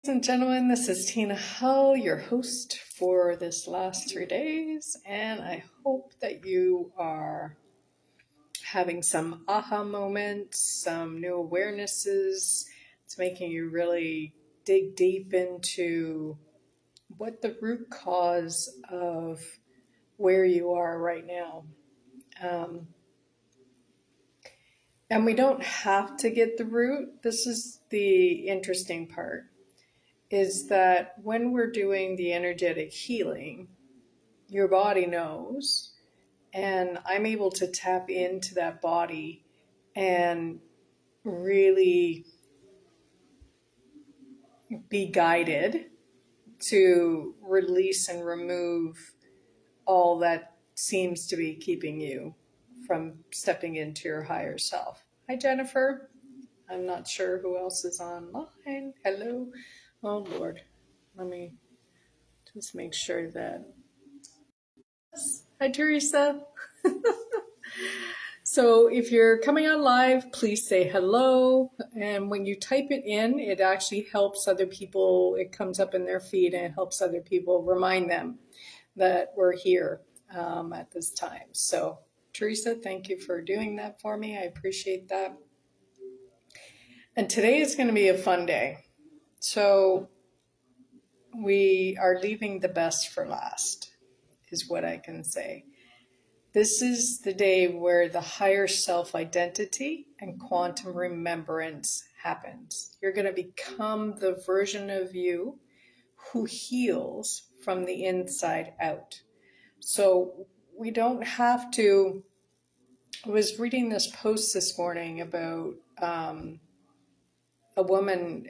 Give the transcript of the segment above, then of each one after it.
Ladies and gentlemen, this is Tina Hull, your host for this last 3 days, and I hope that you are having some aha moments, some new awarenesses. It's making you really dig deep into what the root cause of where you are right now. And we don't have to get the root. This is the interesting part. Is that when we're doing the energetic healing, your body knows, and I'm able to tap into that body and really be guided to release and remove all that seems to be keeping you from stepping into your higher self. Hi, Jennifer. I'm not sure who else is online. Hello. Oh, Lord. Let me just make sure that. Hi, Teresa. So if you're coming on live, please say hello. And when you type it in, it actually helps other people. It comes up in their feed and it helps other people remind them that we're here at this time. So Teresa, thank you for doing that for me. I appreciate that. And today is going to be a fun day. So we are leaving the best for last, is what I can say. This is the day where the higher self-identity and quantum remembrance happens. You're going to become the version of you who heals from the inside out. So we don't have to. I was reading this post this morning about a woman.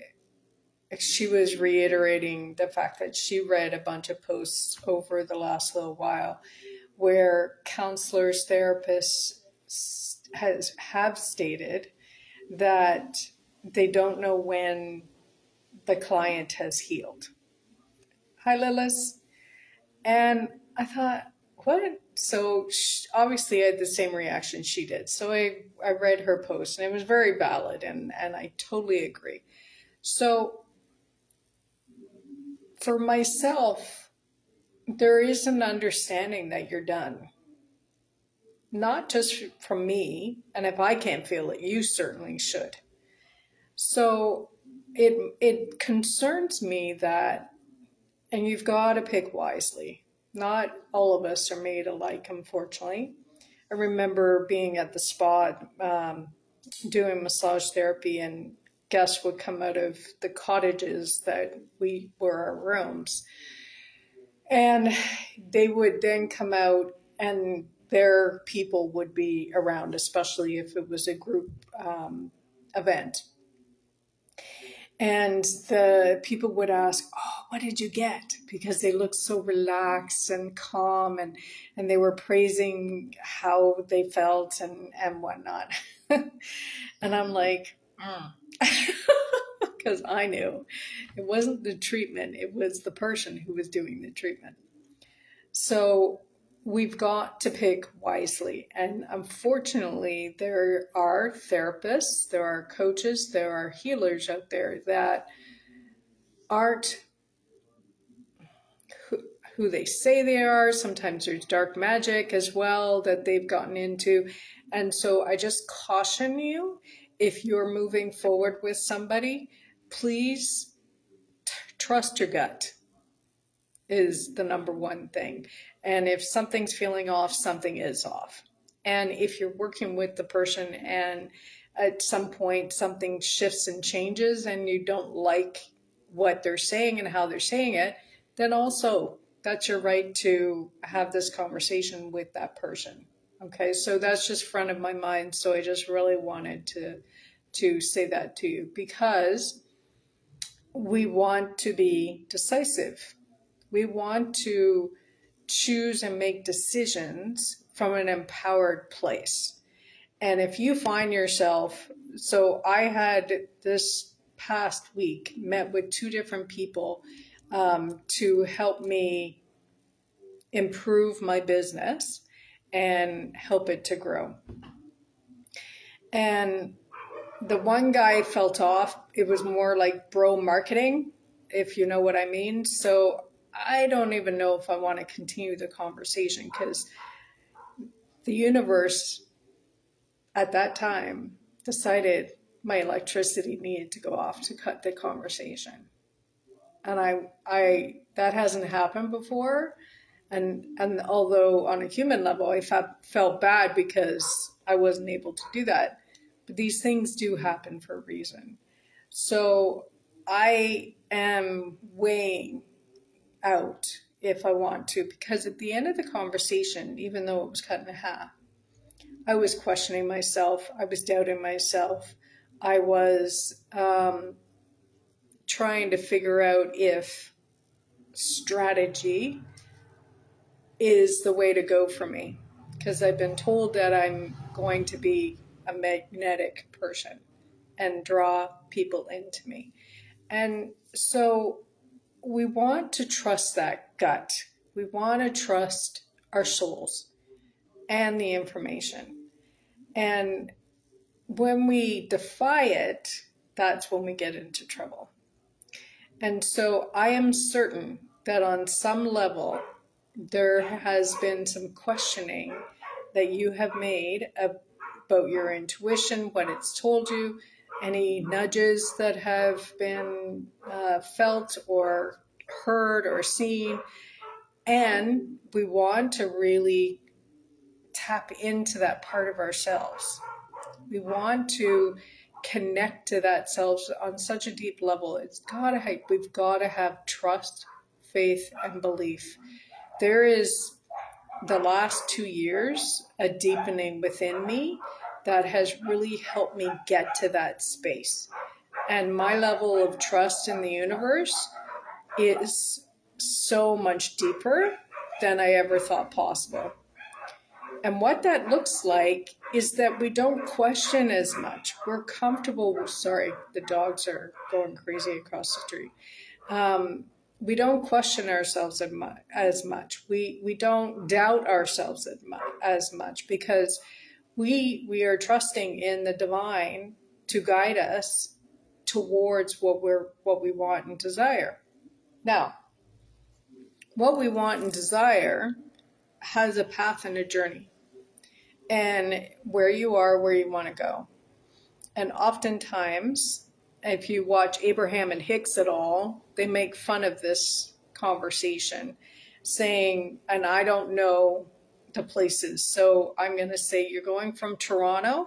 She was reiterating the fact that she read a bunch of posts over the last little while where counselors, therapists have stated that they don't know when the client has healed. Hi, Lilith. And I thought, what? So obviously I had the same reaction she did. So I read her post and it was very valid and I totally agree. So for myself, there is an understanding that you're done. Not just from me, and if I can't feel it, you certainly should. So it concerns me that, and you've got to pick wisely. Not all of us are made alike, unfortunately. I remember being at the spa doing massage therapy, and guests would come out of the cottages that we were our rooms. And they would then come out and their people would be around, especially if it was a group event. And the people would ask, oh, what did you get? Because they looked so relaxed and calm and they were praising how they felt and whatnot. And I'm like, because I knew it wasn't the treatment, it was the person who was doing the treatment. So we've got to pick wisely. And unfortunately, there are therapists, there are coaches, there are healers out there that aren't who they say they are. Sometimes there's dark magic as well that they've gotten into. And so I just caution you, if you're moving forward with somebody, please trust your gut is the number one thing. And if something's feeling off, something is off. And if you're working with the person and at some point something shifts and changes and you don't like what they're saying and how they're saying it, then also that's your right to have this conversation with that person. Okay, so that's just front of my mind. So I just really wanted to say that to you because we want to be decisive. We want to choose and make decisions from an empowered place. And if you find yourself, so I had this past week met with 2 different people to help me improve my business and help it to grow. And the one guy felt off. It was more like bro marketing. if you know what I mean. So I don't even know if I want to continue the conversation, because the universe at that time decided my electricity needed to go off to cut the conversation. And I that hasn't happened before. And although on a human level, I felt bad because I wasn't able to do that, but these things do happen for a reason. So I am weighing out if I want to, because at the end of the conversation, even though it was cut in half, I was questioning myself. I was doubting myself. I was trying to figure out if strategy is the way to go for me, because I've been told that I'm going to be a magnetic person and draw people into me. And so we want to trust that gut. We want to trust our souls and the information. And when we defy it, that's when we get into trouble. And so I am certain that on some level, there has been some questioning that you have made about your intuition, what it's told you, any nudges that have been felt or heard or seen. And we want to really tap into that part of ourselves. We want to connect to that self on such a deep level. We've got to have trust, faith, and belief. There is, the last 2 years, a deepening within me that has really helped me get to that space. And my level of trust in the universe is so much deeper than I ever thought possible. And what that looks like is that we don't question as much. We're comfortable. Sorry, the dogs are going crazy across the street. We don't question ourselves as much. We don't doubt ourselves as much, because we are trusting in the divine to guide us towards what we want and desire. Now, what we want and desire has a path and a journey, and where you are, where you want to go. And oftentimes, if you watch Abraham and Hicks at all, they make fun of this conversation, saying, and I don't know the places, so I'm going to say you're going from Toronto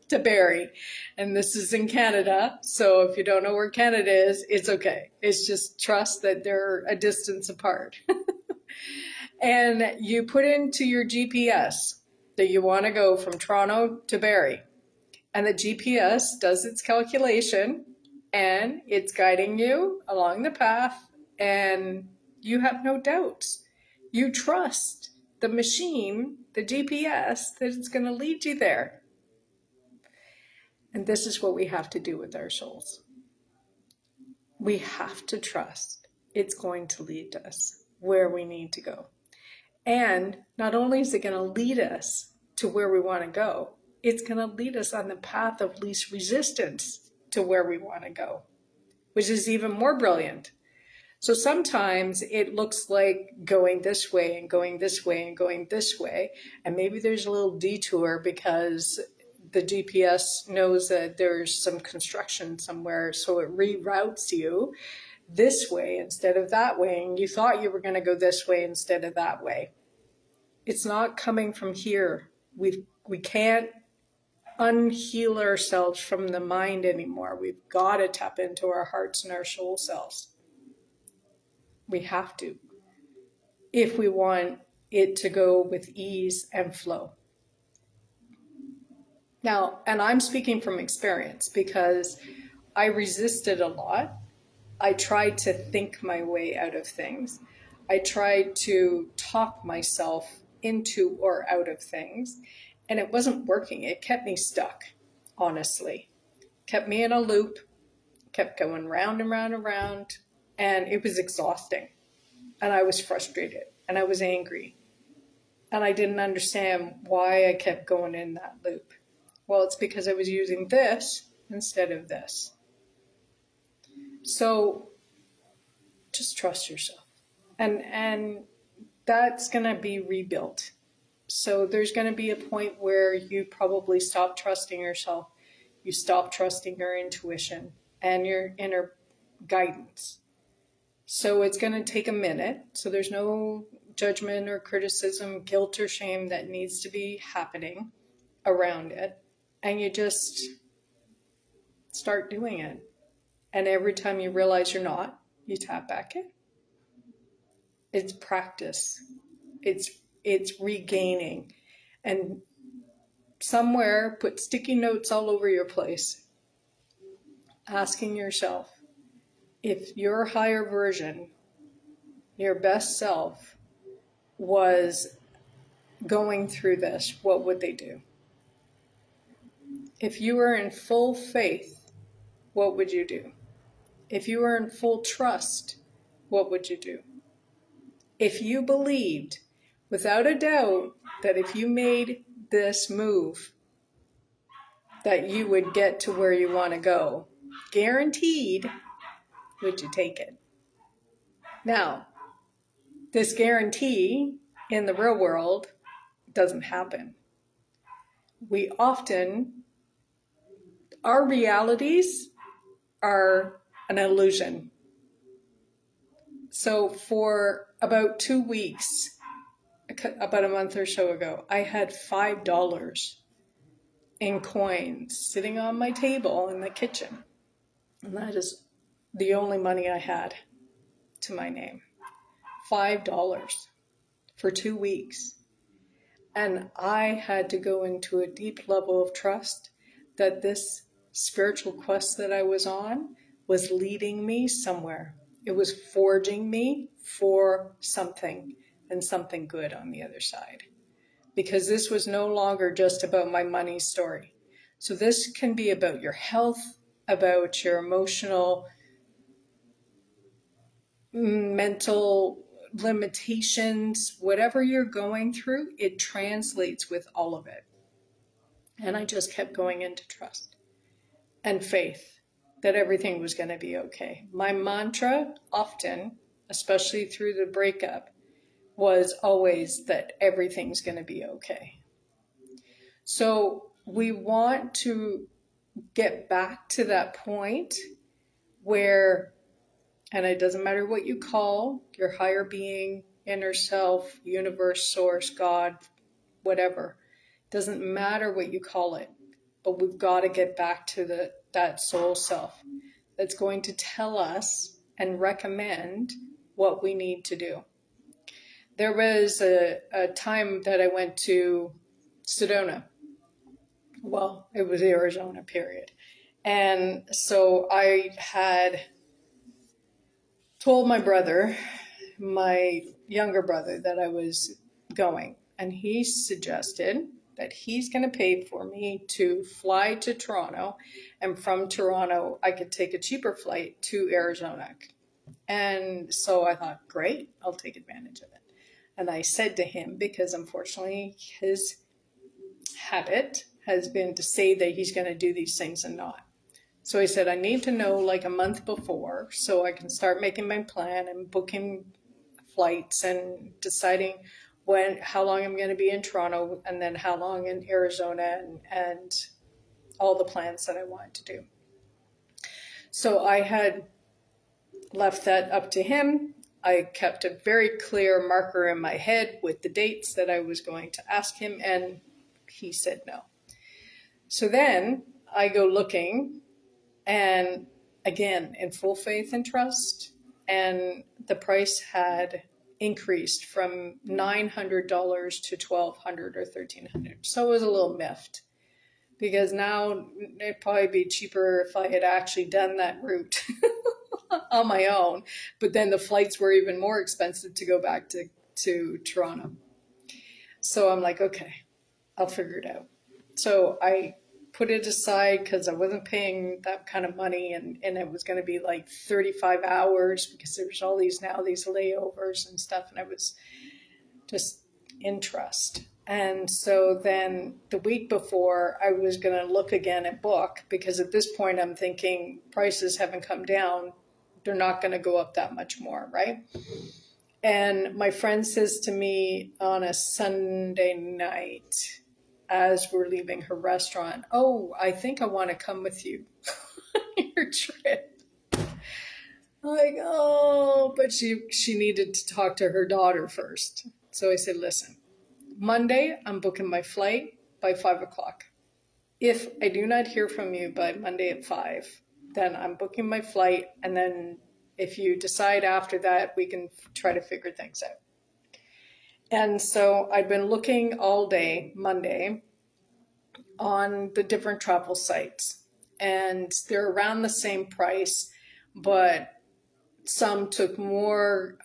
to Barrie, and this is in Canada. So if you don't know where Canada is, it's okay. It's just trust that they're a distance apart. And you put into your GPS that you want to go from Toronto to Barrie. And the GPS does its calculation, and it's guiding you along the path, and you have no doubts. You trust the machine, the GPS, that it's going to lead you there. And this is what we have to do with our souls. We have to trust it's going to lead us where we need to go. And not only is it going to lead us to where we want to go, it's going to lead us on the path of least resistance to where we want to go, which is even more brilliant. So sometimes it looks like going this way and going this way and going this way. And maybe there's a little detour because the GPS knows that there's some construction somewhere. So it reroutes you this way instead of that way. And you thought you were going to go this way instead of that way. It's not coming from here. We can't unheal ourselves from the mind anymore. We've got to tap into our hearts and our soul selves. We have to, if we want it to go with ease and flow. Now, and I'm speaking from experience because I resisted a lot. I tried to think my way out of things. I tried to talk myself into or out of things, and it wasn't working. It kept me stuck, honestly. Kept me in a loop, kept going round and round and round, and it was exhausting. And I was frustrated, and I was angry, and I didn't understand why I kept going in that loop. Well, it's because I was using this instead of this. So just trust yourself. And that's going to be rebuilt. So there's going to be a point where you probably stop trusting yourself. You stop trusting your intuition and your inner guidance. So it's going to take a minute. So there's no judgment or criticism, guilt or shame that needs to be happening around it. And you just start doing it. And every time you realize you're not, you tap back in. It's practice. It's regaining. And somewhere put sticky notes all over your place, asking yourself, if your higher version, your best self, was going through this, what would they do? If you were in full faith, what would you do? If you were in full trust, what would you do? If you believed, without a doubt, that if you made this move, that you would get to where you want to go, guaranteed, would you take it? Now, this guarantee in the real world doesn't happen. We often, our realities are an illusion. So for about 2 weeks, about a month or so ago, I had $5 in coins sitting on my table in the kitchen. And that is the only money I had to my name. $5 for 2 weeks. And I had to go into a deep level of trust that this spiritual quest that I was on was leading me somewhere. It was forging me for something, and something good on the other side. Because this was no longer just about my money story. So this can be about your health, about your emotional, mental limitations, whatever you're going through, it translates with all of it. And I just kept going into trust and faith that everything was going to be okay. My mantra often, especially through the breakup, was always that everything's going to be okay. So we want to get back to that point where, and it doesn't matter what you call your higher being, inner self, universe, source, God, whatever. Doesn't matter what you call it, but we've got to get back to that soul self that's going to tell us and recommend what we need to do. There was a time that I went to Sedona. Well, it was Arizona, period. And so I had told my brother, my younger brother, that I was going. And he suggested that he's going to pay for me to fly to Toronto. And from Toronto, I could take a cheaper flight to Arizona. And so I thought, great, I'll take advantage of it. And I said to him, because unfortunately his habit has been to say that he's going to do these things and not. So I said, I need to know like a month before so I can start making my plan and booking flights and deciding how long I'm going to be in Toronto and then how long in Arizona and all the plans that I wanted to do. So I had left that up to him. I kept a very clear marker in my head with the dates that I was going to ask him, and he said no. So then I go looking, and again, in full faith and trust, and the price had increased from $900 to $1,200 or $1,300. So it was a little miffed, because now it'd probably be cheaper if I had actually done that route on my own. But then the flights were even more expensive to go back to Toronto. So I'm like, okay, I'll figure it out. So I put it aside because I wasn't paying that kind of money, and it was going to be like 35 hours because there was all these layovers and stuff, and I was just in trust. And so then the week before, I was going to look again and book, because at this point I'm thinking prices haven't come down They're not going to go up that much more, right? And my friend says to me on a Sunday night, as we're leaving her restaurant, oh, I think I want to come with you on your trip. I'm like, oh, but she needed to talk to her daughter first. So I said, listen, Monday, I'm booking my flight by 5 o'clock. If I do not hear from you by Monday at 5, then I'm booking my flight. And then if you decide after that, we can try to figure things out. And so I'd been looking all day Monday on the different travel sites, and they're around the same price, but some took more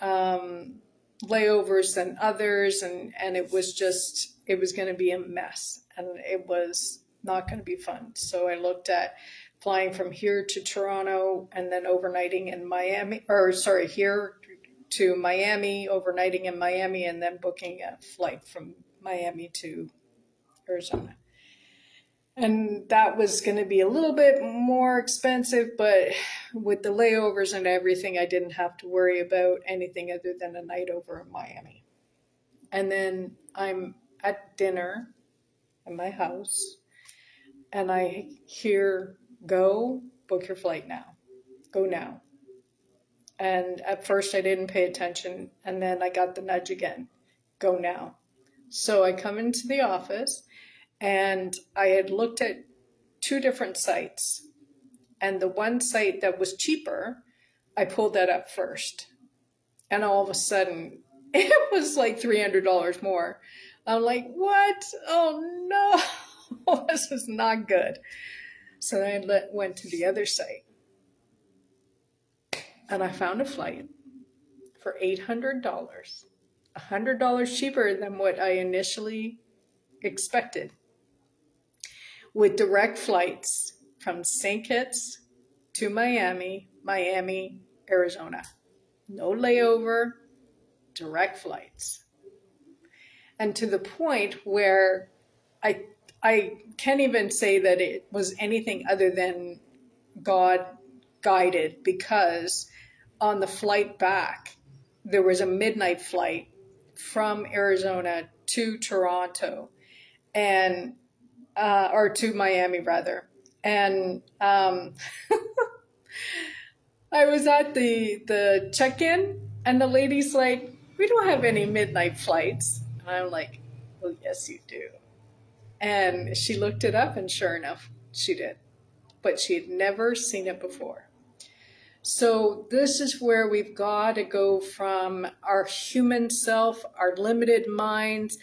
layovers than others, and it was going to be a mess, and it was not going to be fun. So I looked at flying from here to Toronto and then overnighting in Miami, here to Miami, overnighting in Miami, and then booking a flight from Miami to Arizona. And that was going to be a little bit more expensive, but with the layovers and everything, I didn't have to worry about anything other than a night over in Miami. And then I'm at dinner in my house, and I hear, go, book your flight now. Go now. And at first I didn't pay attention, and then I got the nudge again. Go now. So I come into the office, and I had looked at 2 different sites, and the one site that was cheaper, I pulled that up first. And all of a sudden, it was like $300 more. I'm like, what? Oh no, this is not good. So then I went to the other site, and I found a flight for $800, $100 cheaper than what I initially expected, with direct flights from St. Kitts to Miami, Arizona. No layover, direct flights. And to the point where I can't even say that it was anything other than God guided, because on the flight back, there was a midnight flight from Arizona to Toronto, and or to Miami rather. And I was at the check-in, and the lady's like, we don't have any midnight flights. And I'm like, oh, yes, you do. And she looked it up, and sure enough, she did. But she had never seen it before. So this is where we've got to go from our human self, our limited minds,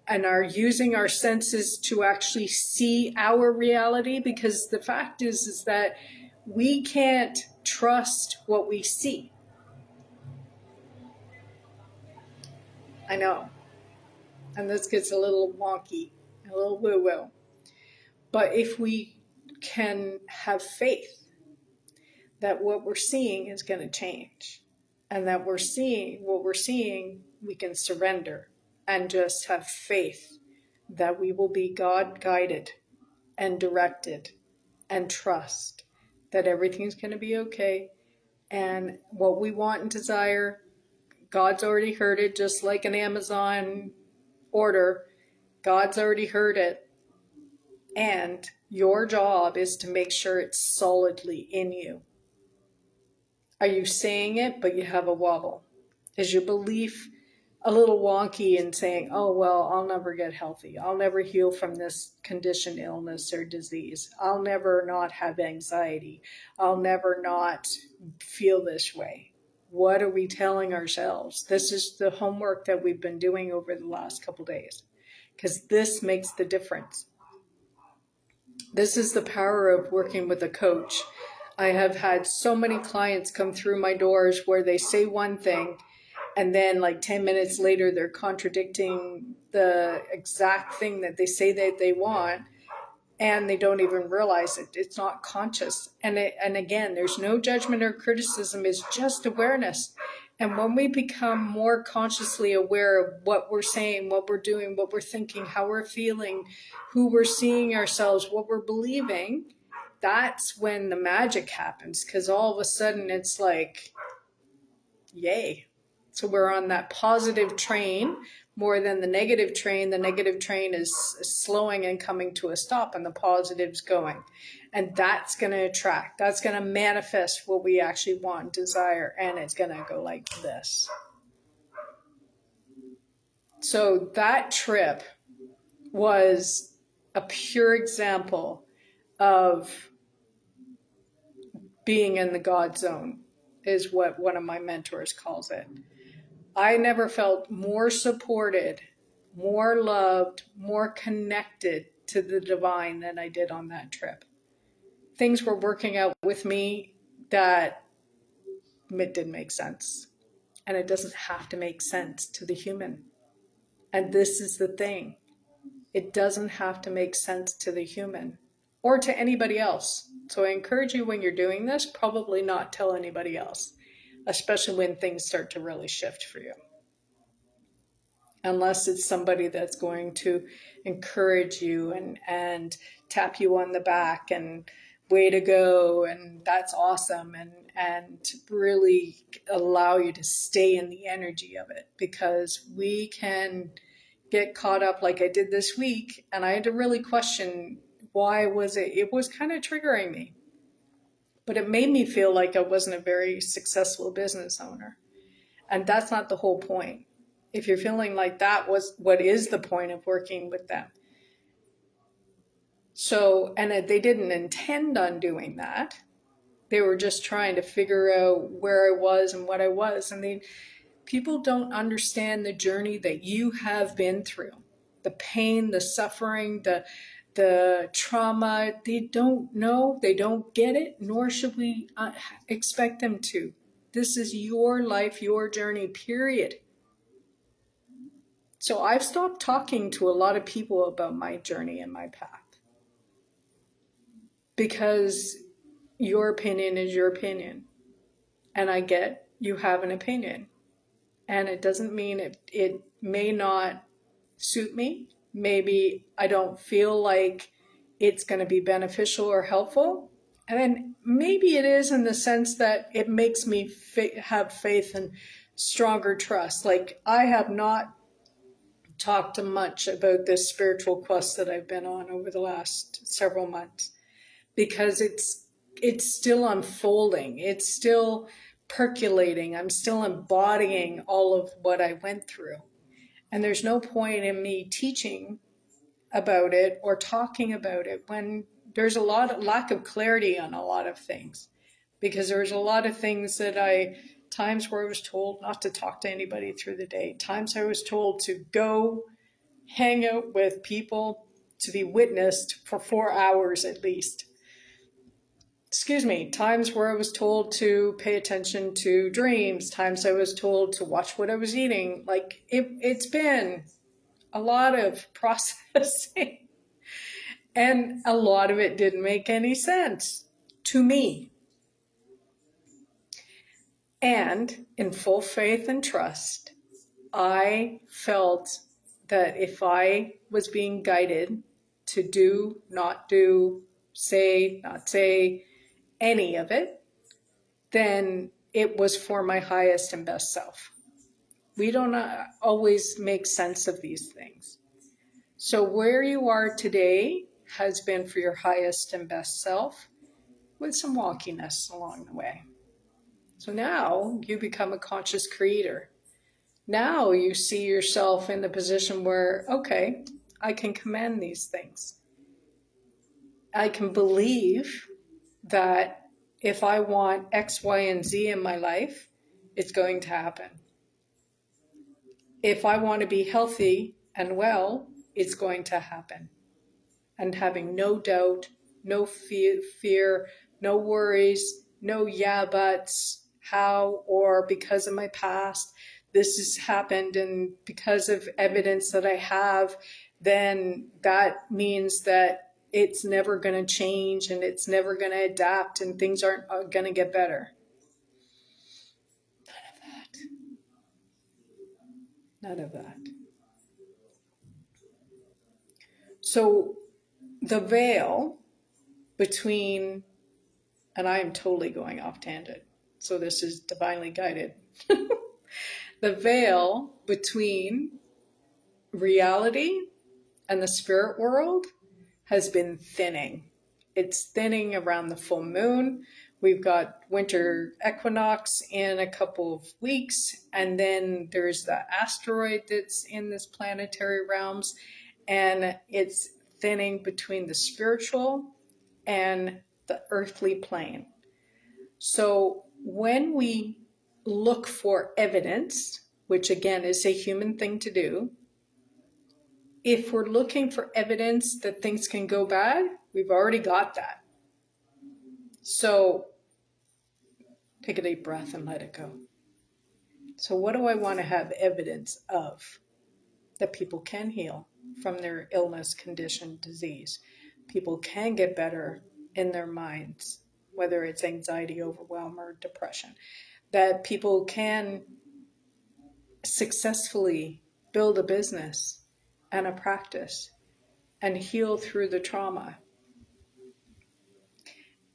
and are using our senses to actually see our reality, because the fact is that we can't trust what we see. I know. And this gets a little wonky, a little woo-woo. But if we can have faith that what we're seeing is going to change, and that what we're seeing, we can surrender and just have faith that we will be God guided and directed, and trust that everything's going to be okay. And what we want and desire, God's already heard it, just like an Amazon order. God's already heard it. And your job is to make sure it's solidly in you. Are you saying it, but you have a wobble? Is your belief a little wonky in saying, oh, well, I'll never get healthy. I'll never heal from this condition, illness, or disease. I'll never not have anxiety. I'll never not feel this way. What are we telling ourselves? This is the homework that we've been doing over the last couple days, because this makes the difference. This is the power of working with a coach. I have had so many clients come through my doors where they say one thing, and then like 10 minutes later, they're contradicting the exact thing that they say that they want, and they don't even realize it. It's not conscious. And again, there's no judgment or criticism. It's just awareness. And when we become more consciously aware of what we're saying, what we're doing, what we're thinking, how we're feeling, who we're seeing ourselves, what we're believing, that's when the magic happens, because all of a sudden it's like, yay. So we're on that positive train more than the negative train. The negative train is slowing and coming to a stop, and the positive's going. And that's going to attract, that's going to manifest what we actually want, desire, and it's going to go like this. So that trip was a pure example of being in the God zone, is what one of my mentors calls it. I never felt more supported, more loved, more connected to the divine than I did on that trip. Things were working out with me that it didn't make sense. And it doesn't have to make sense to the human. And this is the thing. It doesn't have to make sense to the human or to anybody else. So I encourage you, when you're doing this, probably not tell anybody else, especially when things start to really shift for you. Unless it's somebody that's going to encourage you and tap you on the back and way to go, and that's awesome, and really allow you to stay in the energy of it, because we can get caught up like I did this week, and I had to really question, why was it was kind of triggering me, but it made me feel like I wasn't a very successful business owner. And that's not the whole point. If you're feeling like that, was what is the point of working with them? So, and they didn't intend on doing that. They were just trying to figure out where I was and what I was. And people don't understand the journey that you have been through, the pain, the suffering, the trauma. They don't know, they don't get it, nor should we expect them to. This is your life, your journey, period. So I've stopped talking to a lot of people about my journey and my path, because your opinion is your opinion. And I get you have an opinion. And it doesn't mean it may not suit me. Maybe I don't feel like it's going to be beneficial or helpful. And then maybe it is, in the sense that it makes me have faith and stronger trust. Like, I have not talked much about this spiritual quest that I've been on over the last several months, because it's still unfolding. It's still percolating. I'm still embodying all of what I went through. And there's no point in me teaching about it or talking about it when there's a lot of lack of clarity on a lot of things. Because there's a lot of things that times where I was told not to talk to anybody through the day, times I was told to go hang out with people, to be witnessed for 4 hours at least. Times where I was told to pay attention to dreams, times I was told to watch what I was eating. Like, it's been a lot of processing, and a lot of it didn't make any sense to me. And in full faith and trust, I felt that if I was being guided to do, not do, say, not say, any of it, then it was for my highest and best self. We don't always make sense of these things. So where you are today has been for your highest and best self, with some wonkiness along the way. So now you become a conscious creator. Now you see yourself in the position where, okay, I can command these things. I can believe that if I want X, Y, and Z in my life, it's going to happen. If I want to be healthy and well, it's going to happen. And having no doubt, no fear, no worries, no yeah buts, how or because of my past, this has happened, and because of evidence that I have, then that means that it's never going to change and it's never going to adapt and things aren't going to get better. None of that. So the veil between, and I am totally going off tangent, so this is divinely guided. The veil between reality and the spirit world has been thinning. It's thinning around the full moon. We've got winter equinox in a couple of weeks, and then there's the asteroid that's in this planetary realms, and it's thinning between the spiritual and the earthly plane. So when we look for evidence, which again is a human thing to do, if we're looking for evidence that things can go bad, we've already got that. So take a deep breath and let it go. So what do I want to have evidence of? That people can heal from their illness, condition, disease. People can get better in their minds, whether it's anxiety, overwhelm, or depression. That people can successfully build a business and a practice and heal through the trauma.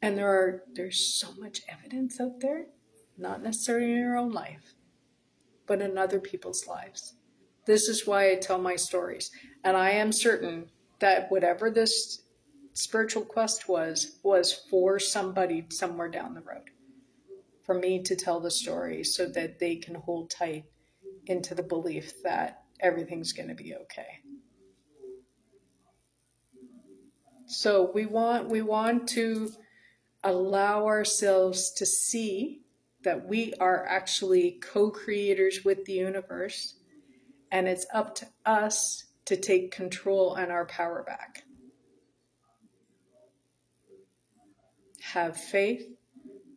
And there's so much evidence out there, not necessarily in your own life, but in other people's lives. This is why I tell my stories. And I am certain that whatever this spiritual quest was for somebody somewhere down the road. For me to tell the story so that they can hold tight into the belief that everything's going to be okay. So we want to allow ourselves to see that we are actually co-creators with the universe, and it's up to us to take control and our power back. Have faith,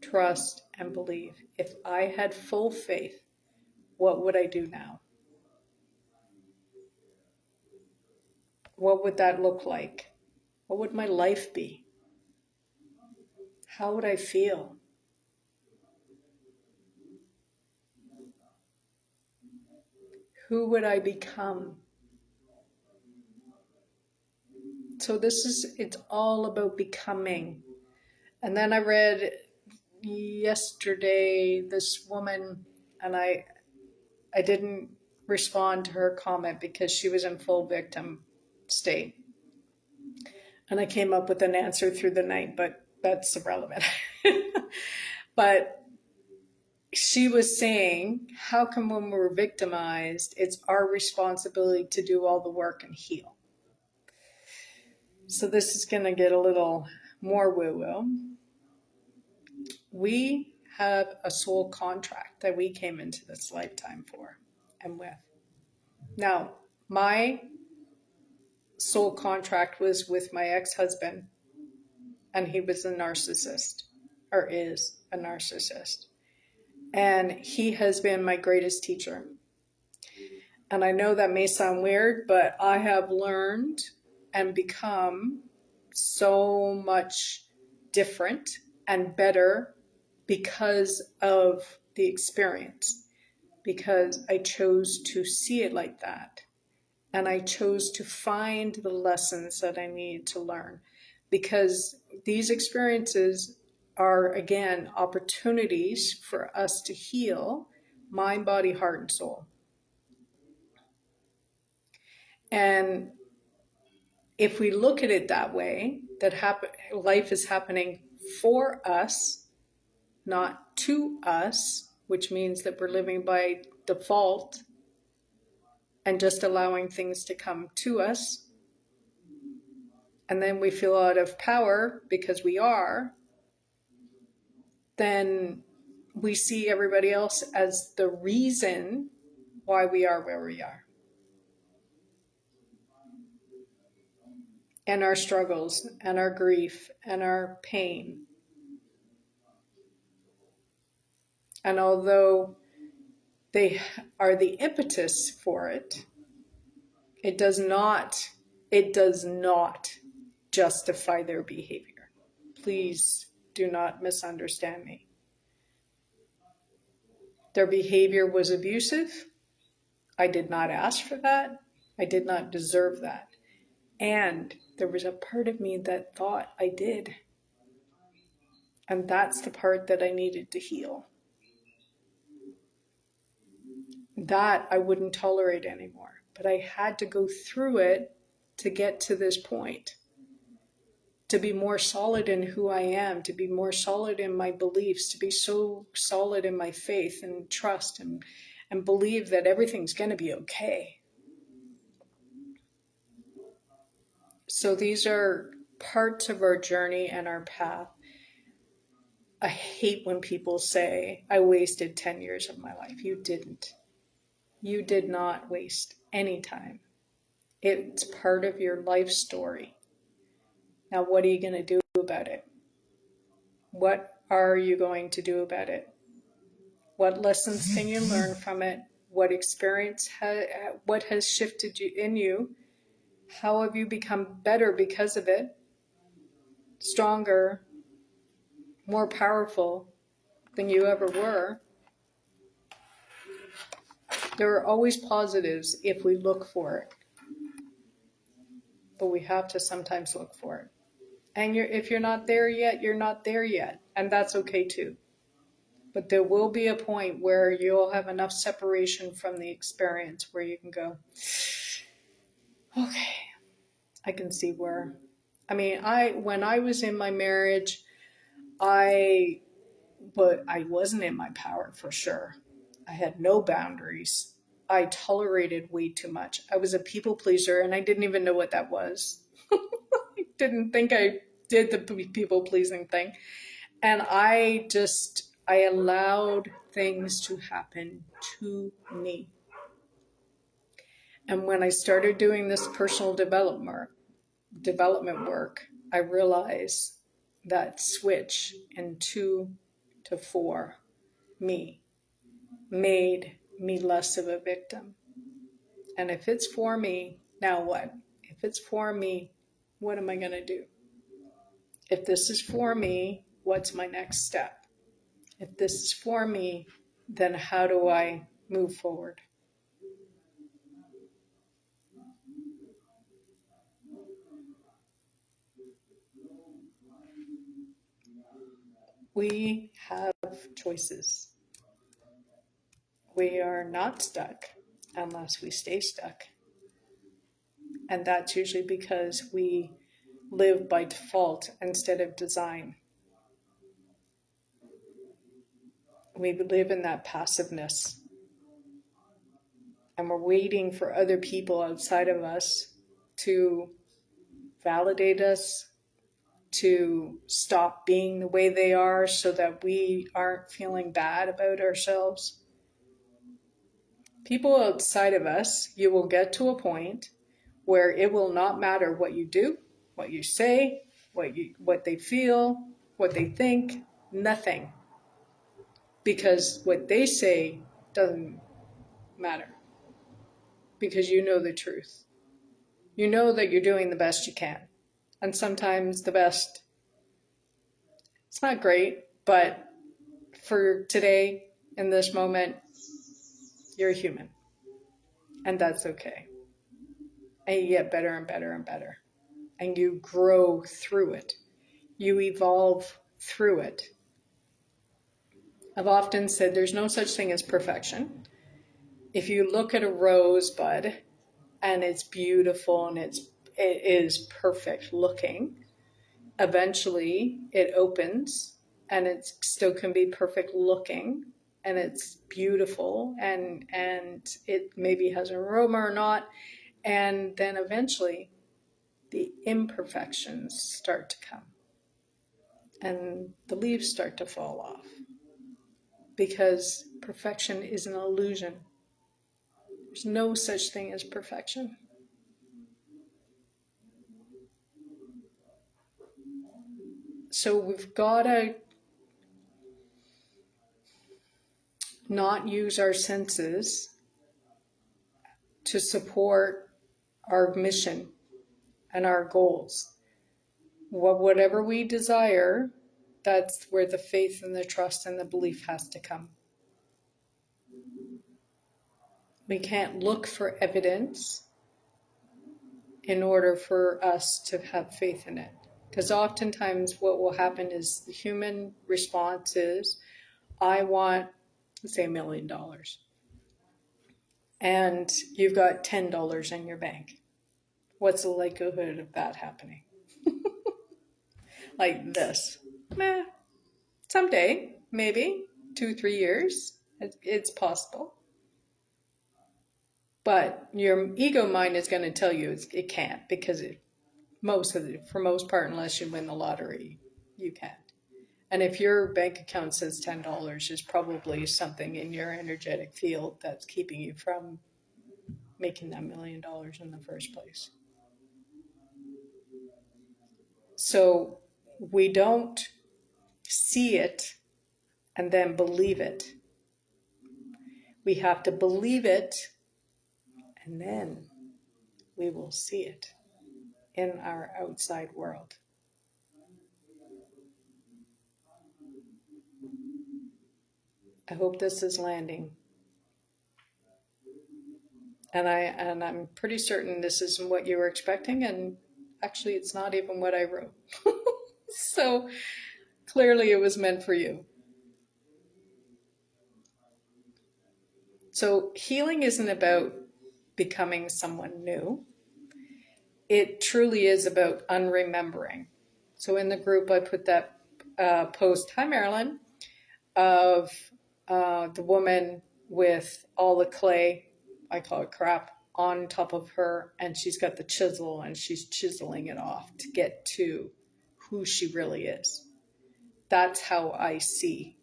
trust, and believe. If I had full faith, what would I do now? What would that look like? What would my life be? How would I feel? Who would I become? So it's all about becoming. And then I read yesterday this woman, and I didn't respond to her comment because she was in full victim state. And I came up with an answer through the night, but that's irrelevant. But she was saying, how come when we're victimized, it's our responsibility to do all the work and heal? So this is going to get a little more woo-woo. We have a soul contract that we came into this lifetime for and with. Now, my soul contract was with my ex-husband, and he was a narcissist, or is a narcissist. And he has been my greatest teacher. And I know that may sound weird, but I have learned and become so much different and better because of the experience, because I chose to see it like that. And I chose to find the lessons that I needed to learn, because these experiences are, again, opportunities for us to heal mind, body, heart, and soul. And if we look at it that way, that life is happening for us, not to us, which means that we're living by default and just allowing things to come to us, and then we feel out of power because we are, then we see everybody else as the reason why we are where we are. And our struggles and our grief and our pain. And although they are the impetus for it, it does not justify their behavior. Please do not misunderstand me. Their behavior was abusive. I did not ask for that. I did not deserve that. And there was a part of me that thought I did. And that's the part that I needed to heal. That I wouldn't tolerate anymore. But I had to go through it to get to this point, to be more solid in who I am, to be more solid in my beliefs, to be so solid in my faith and trust and believe that everything's going to be okay. So these are parts of our journey and our path. I hate when people say, I wasted 10 years of my life. You didn't. You did not waste any time. It's part of your life story. Now, what are you going to do about it? What are you going to do about it? What lessons can you learn from it? What experience, what has shifted you in you? How have you become better because of it? Stronger, more powerful than you ever were? There are always positives if we look for it. But we have to sometimes look for it. And if you're not there yet, you're not there yet. And that's okay too. But there will be a point where you'll have enough separation from the experience where you can go, okay, I can see where. I mean, when I was in my marriage, but I wasn't in my power for sure. I had no boundaries. I tolerated way too much. I was a people pleaser and I didn't even know what that was. I didn't think I did the people pleasing thing. And I allowed things to happen to me. And when I started doing this personal development work, I realized that switch in 2 to 4 me made me less of a victim. And if it's for me, now what? If it's for me, what am I going to do? If this is for me, what's my next step? If this is for me, then how do I move forward? We have choices. We are not stuck unless we stay stuck. And that's usually because we live by default instead of design. We live in that passiveness. And we're waiting for other people outside of us to validate us, to stop being the way they are so that we aren't feeling bad about ourselves. People outside of us, you will get to a point where it will not matter what you do, what you say, what they feel, what they think, nothing. Because what they say doesn't matter. Because you know the truth. You know that you're doing the best you can. And sometimes the best, it's not great, but for today, in this moment, you're a human. And that's okay. And you get better and better and better. And you grow through it. You evolve through it. I've often said there's no such thing as perfection. If you look at a rosebud and it's beautiful and it is perfect looking, eventually it opens and it still can be perfect looking and it's beautiful and it maybe has an aroma or not, and then eventually the imperfections start to come and the leaves start to fall off, because perfection is an illusion. There's no such thing as perfection. So we've got to not use our senses to support our mission and our goals. Whatever we desire, that's where the faith and the trust and the belief has to come. We can't look for evidence in order for us to have faith in it. Because oftentimes what will happen is the human response is, I want, let's say, $1 million. And you've got $10 in your bank. What's the likelihood of that happening? Like this. Meh, someday, maybe 2, 3 years, it's possible. But your ego mind is going to tell you it can't, because for most part, unless you win the lottery, you can't. And if your bank account says $10, there's probably something in your energetic field that's keeping you from making that $1 million in the first place. So we don't see it and then believe it. We have to believe it, and then we will see it in our outside world. I hope this is landing. And I'm pretty certain this isn't what you were expecting, and actually it's not even what I wrote. So clearly it was meant for you. So healing isn't about becoming someone new. It truly is about unremembering. So in the group, I put that post, hi Marilyn, of the woman with all the clay, I call it crap, on top of her, and she's got the chisel and she's chiseling it off to get to who she really is. That's how I see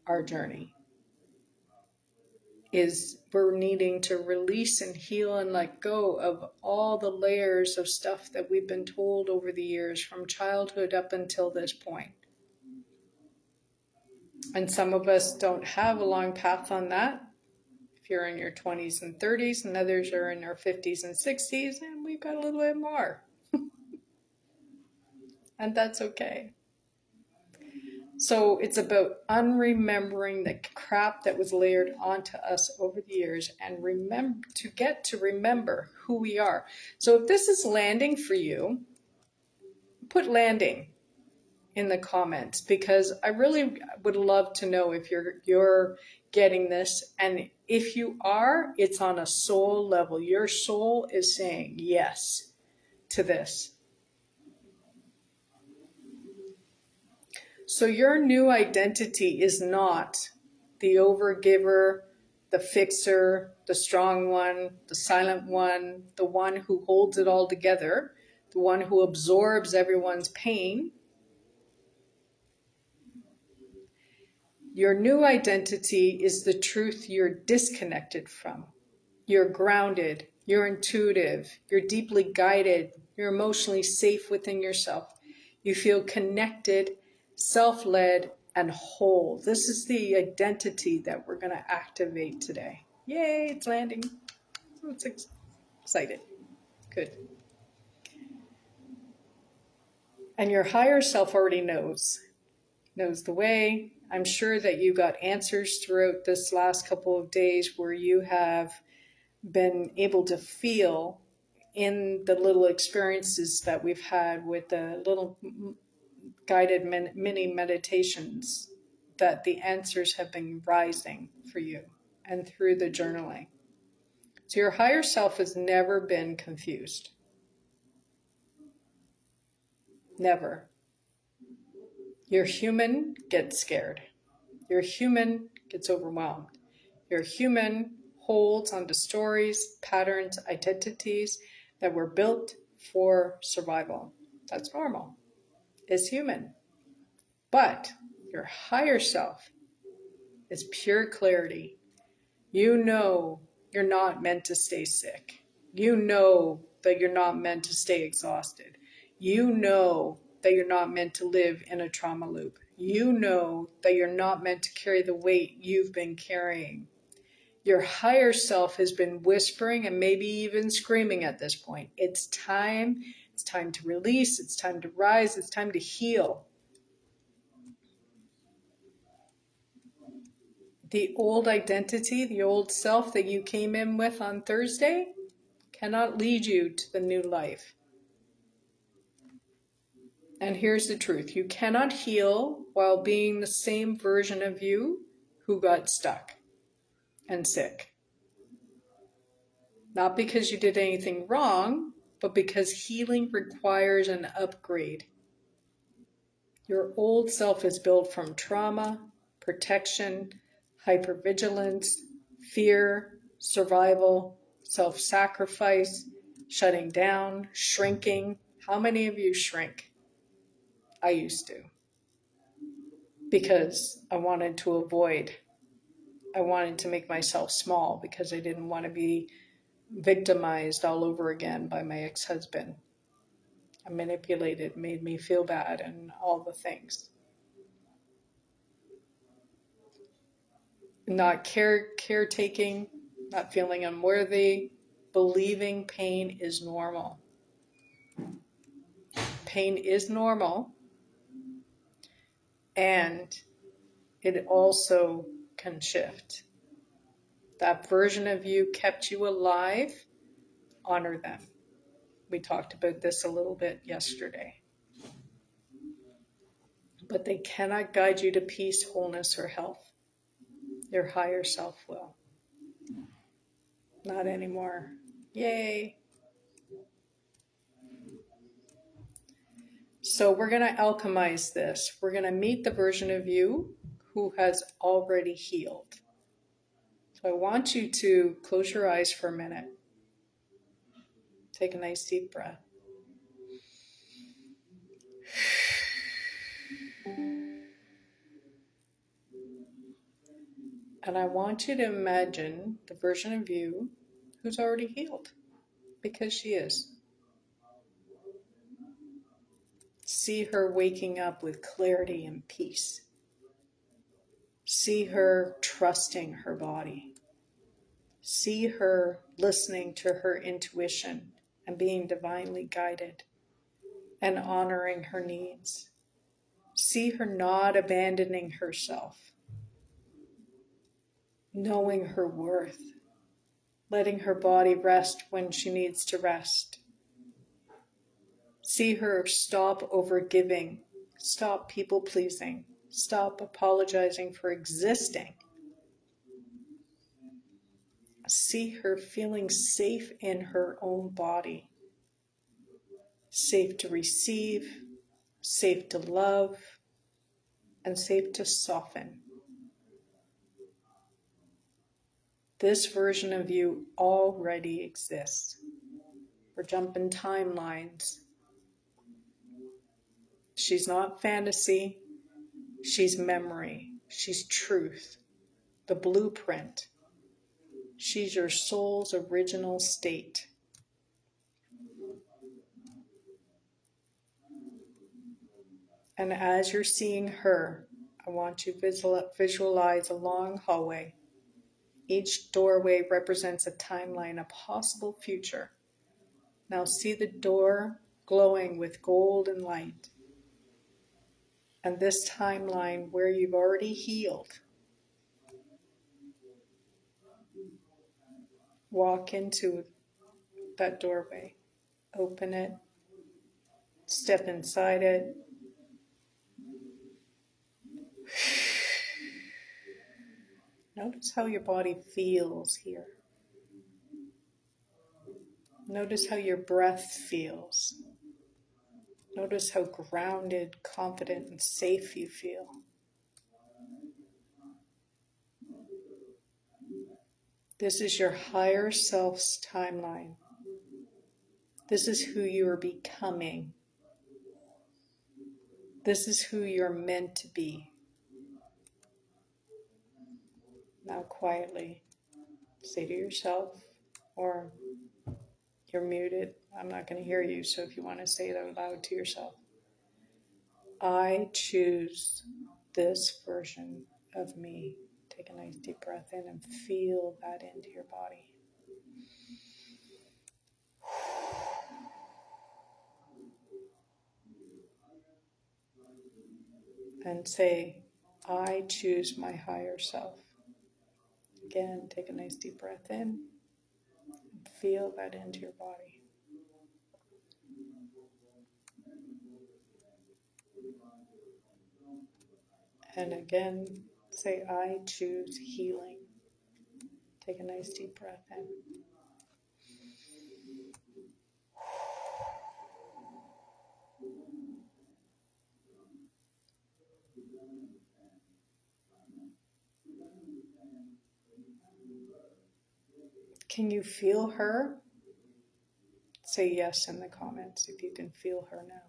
our journey. Is we're needing to release and heal and let go of all the layers of stuff that we've been told over the years from childhood up until this point. And some of us don't have a long path on that. If you're in your 20s and 30s, and others are in their 50s and 60s, and we've got a little bit more. And that's okay. So it's about unremembering the crap that was layered onto us over the years, and get to remember who we are. So if this is landing for you, put landing in the comments, because I really would love to know if you're getting this, and if you are, it's on a soul level. Your soul is saying yes to this. So your new identity is not the overgiver, the fixer, the strong one, the silent one, the one who holds it all together, the one who absorbs everyone's pain. Your new identity is the truth you're disconnected from. You're grounded, you're intuitive, you're deeply guided, you're emotionally safe within yourself. You feel connected, self-led, and whole. This is the identity that we're going to activate today. Yay, it's landing. I'm excited. Good. And your higher self already knows the way. I'm sure that you got answers throughout this last couple of days where you have been able to feel in the little experiences that we've had with the little guided mini meditations, that the answers have been rising for you and through the journaling. So your higher self has never been confused. Never. Your human gets scared. Your human gets overwhelmed. Your human holds onto stories, patterns, identities that were built for survival. That's normal. It's human. But your higher self is pure clarity. You know you're not meant to stay sick. You know that you're not meant to stay exhausted. You know that you're not meant to live in a trauma loop. You know that you're not meant to carry the weight you've been carrying. Your higher self has been whispering and maybe even screaming at this point. It's time. It's time to release. It's time to rise. It's time to heal. The old identity, the old self that you came in with on Thursday, cannot lead you to the new life. And here's the truth. You cannot heal while being the same version of you who got stuck and sick. Not because you did anything wrong, but because healing requires an upgrade. Your old self is built from trauma, protection, hypervigilance, fear, survival, self-sacrifice, shutting down, shrinking. How many of you shrink? I used to. Because I wanted to make myself small because I didn't want to be victimized all over again by my ex-husband. I manipulated, made me feel bad, and all the things. Not caretaking, not feeling unworthy, believing pain is normal. Pain is normal, and it also can shift. That version of you kept you alive, honor them. We talked about this a little bit yesterday. But they cannot guide you to peace, wholeness, or health. Your higher self will. Not anymore. Yay. So we're going to alchemize this. We're going to meet the version of you who has already healed. So I want you to close your eyes for a minute. Take a nice deep breath. And I want you to imagine the version of you who's already healed, because she is. See her waking up with clarity and peace. See her trusting her body. See her listening to her intuition and being divinely guided and honoring her needs. See her not abandoning herself, knowing her worth, letting her body rest when she needs to rest. See her stop overgiving, stop people-pleasing, stop apologizing for existing. See her feeling safe in her own body, safe to receive, safe to love, and safe to soften. This version of you already exists. We're jumping timelines. She's not fantasy. She's memory. She's truth. The blueprint. She's your soul's original state. And as you're seeing her, I want you to visualize a long hallway. Each doorway represents a timeline, a possible future. Now see the door glowing with golden light. And this timeline where you've already healed. Walk into that doorway. Open it. Step inside it. Notice how your body feels here. Notice how your breath feels. Notice how grounded, confident, and safe you feel. This is your higher self's timeline. This is who you are becoming. This is who you're meant to be. Now quietly say to yourself, or you're muted, I'm not going to hear you, so if you want to say it out loud to yourself. I choose this version of me. Take a nice deep breath in and feel that into your body. And say, I choose my higher self. Again, take a nice deep breath in and feel that into your body. And again, say, I choose healing. Take a nice deep breath in. Can you feel her? Say yes in the comments if you can feel her now.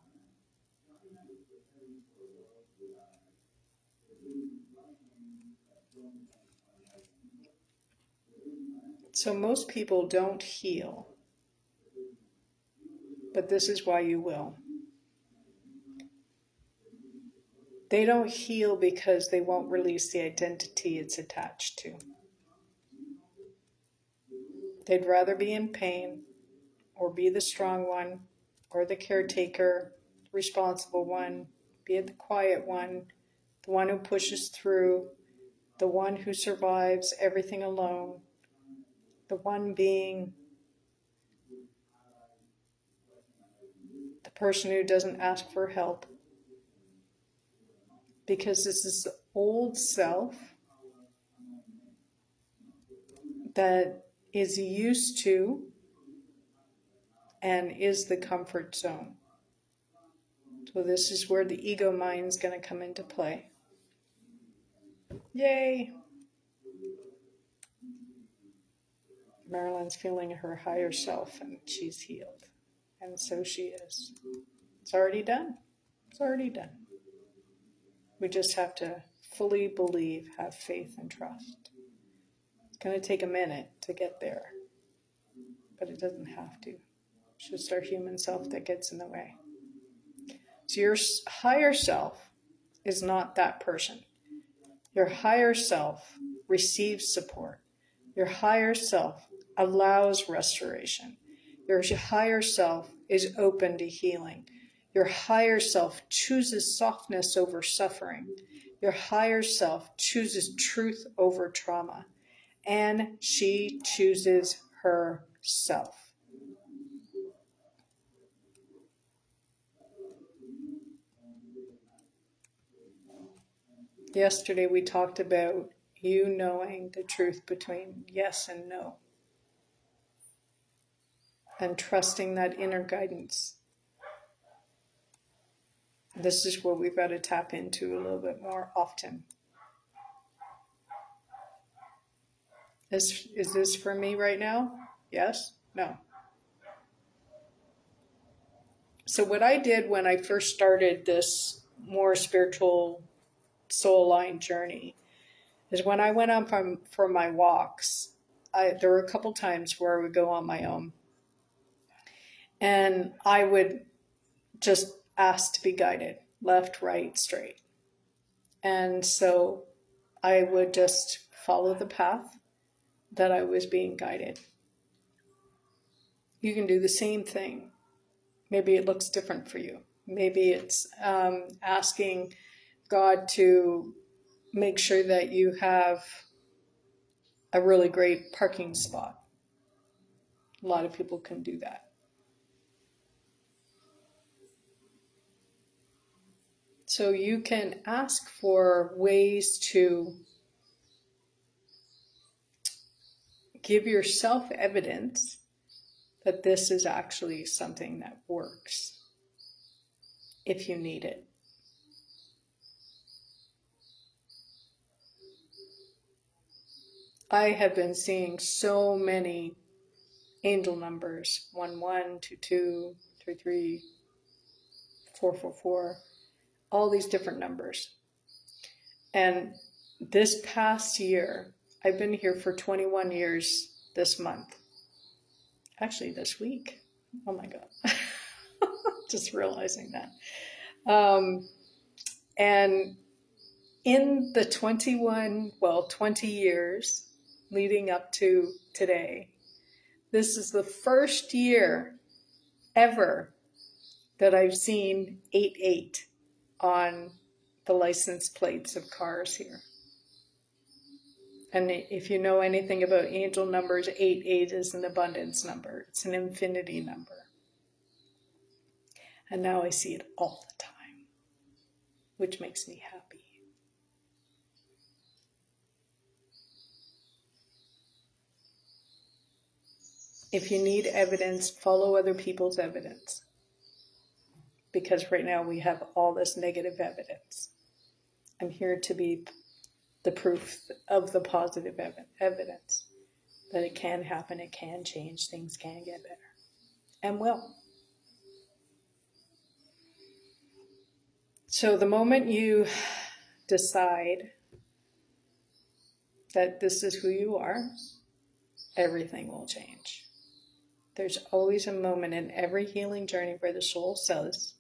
So most people don't heal, but this is why you will. They don't heal because they won't release the identity it's attached to. They'd rather be in pain or be the strong one or the caretaker, responsible one, be the quiet one, the one who pushes through, the one who survives everything alone, the one being the person who doesn't ask for help. Because this is the old self that is used to and is the comfort zone. So this is where the ego mind is going to come into play. Yay! Marilyn's feeling her higher self and she's healed. And so she is. It's already done. It's already done. We just have to fully believe, have faith and trust. It's going to take a minute to get there, but it doesn't have to. It's just our human self that gets in the way. So your higher self is not that person. Your higher self receives support. Your higher self allows restoration. Your higher self is open to healing. Your higher self chooses softness over suffering. Your higher self chooses truth over trauma. And she chooses herself. Yesterday we talked about you knowing the truth between yes and no. And trusting that inner guidance. This is what we've got to tap into a little bit more often. Is this for me right now? Yes? No? So what I did when I first started this more spiritual soul-aligned journey is when I went on for my walks, there were a couple times where I would go on my own. And I would just ask to be guided, left, right, straight. And so I would just follow the path that I was being guided. You can do the same thing. Maybe it looks different for you. Maybe it's asking God to make sure that you have a really great parking spot. A lot of people can do that. So you can ask for ways to give yourself evidence that this is actually something that works if you need it. I have been seeing so many angel numbers, 11, 22, 33, 444, all these different numbers. And this past year, I've been here for 21 years this month. Actually, this week. Oh my God. Just realizing that. And in the 20 years leading up to today, this is the first year ever that I've seen 88 on the license plates of cars here. And if you know anything about angel numbers, 88 is an abundance number. It's an infinity number. And now I see it all the time, which makes me happy. If you need evidence, follow other people's evidence. Because right now we have all this negative evidence. I'm here to be the proof of the positive evidence that it can happen, it can change, things can get better, and will. So the moment you decide that this is who you are, everything will change. There's always a moment in every healing journey where the soul says,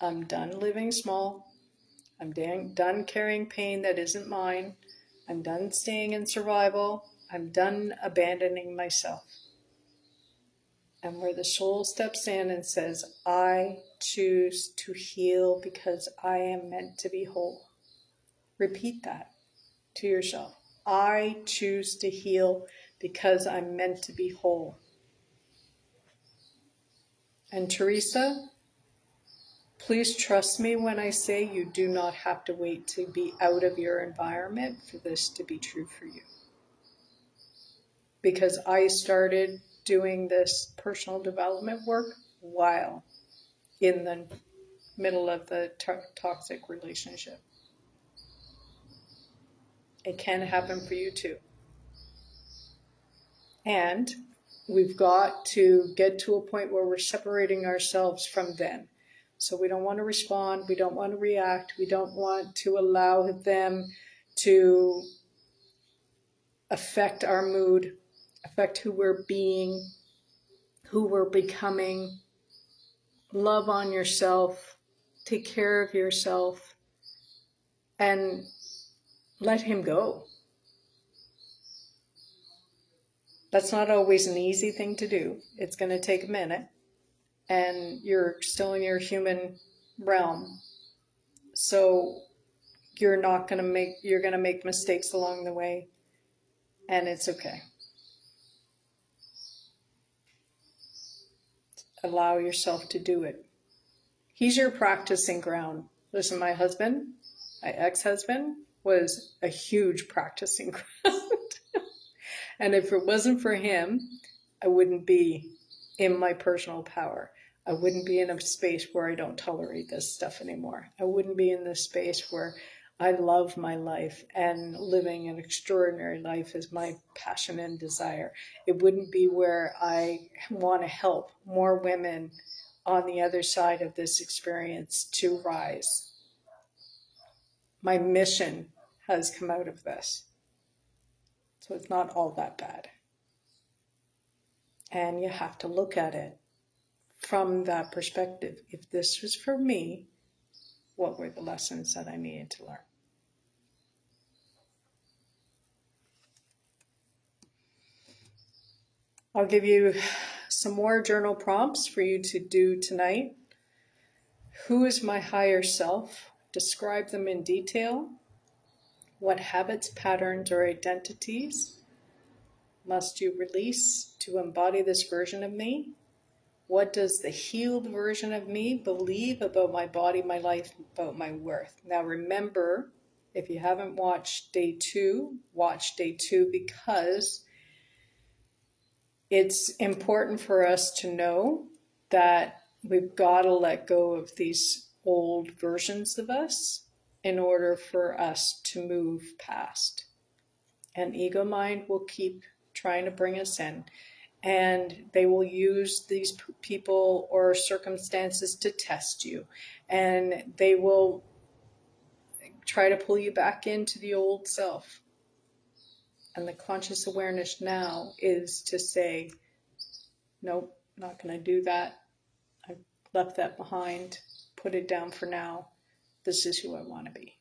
I'm done living small. I'm done carrying pain that isn't mine. I'm done staying in survival. I'm done abandoning myself. And where the soul steps in and says, I choose to heal because I am meant to be whole. Repeat that to yourself. I choose to heal because I'm meant to be whole. And Teresa, please trust me when I say you do not have to wait to be out of your environment for this to be true for you. Because I started doing this personal development work while in the middle of the toxic relationship. It can happen for you too. And we've got to get to a point where we're separating ourselves from them. So we don't want to respond, we don't want to react, we don't want to allow them to affect our mood, affect who we're being, who we're becoming. Love on yourself, take care of yourself, and let him go. That's not always an easy thing to do. It's going to take a minute, and you're still in your human realm. So you're going to make mistakes along the way, and it's okay. Allow yourself to do it. He's your practicing ground. Listen, my ex-husband, was a huge practicing ground. And if it wasn't for him, I wouldn't be in my personal power. I wouldn't be in a space where I don't tolerate this stuff anymore. I wouldn't be in this space where I love my life and living an extraordinary life is my passion and desire. It wouldn't be where I want to help more women on the other side of this experience to rise. My mission has come out of this. So it's not all that bad. And you have to look at it from that perspective. If this was for me, what were the lessons that I needed to learn? I'll give you some more journal prompts for you to do tonight. Who is my higher self? Describe them in detail. What habits, patterns, or identities must you release to embody this version of me? What does the healed version of me believe about my body, my life, about my worth? Now remember, if you haven't watched day 2, watch day 2 because it's important for us to know that we've got to let go of these old versions of us in order for us to move past. And ego mind will keep trying to bring us in. And they will use these people or circumstances to test you. And they will try to pull you back into the old self. And the conscious awareness now is to say, nope, not going to do that. I've left that behind. Put it down for now. This is who I want to be.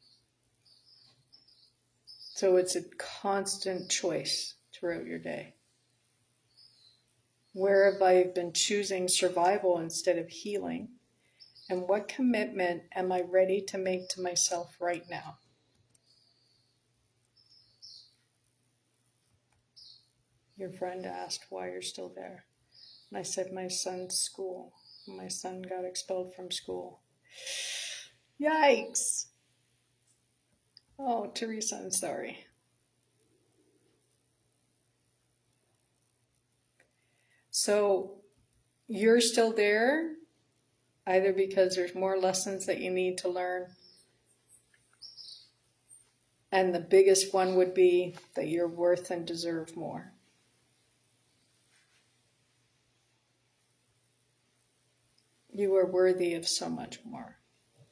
So it's a constant choice throughout your day. Where have I been choosing survival instead of healing? And what commitment am I ready to make to myself right now? Your friend asked why you're still there. And I said, my son's school. My son got expelled from school. Yikes. Oh, Teresa, I'm sorry. So you're still there, either because there's more lessons that you need to learn. And the biggest one would be that you're worth and deserve more. You are worthy of so much more.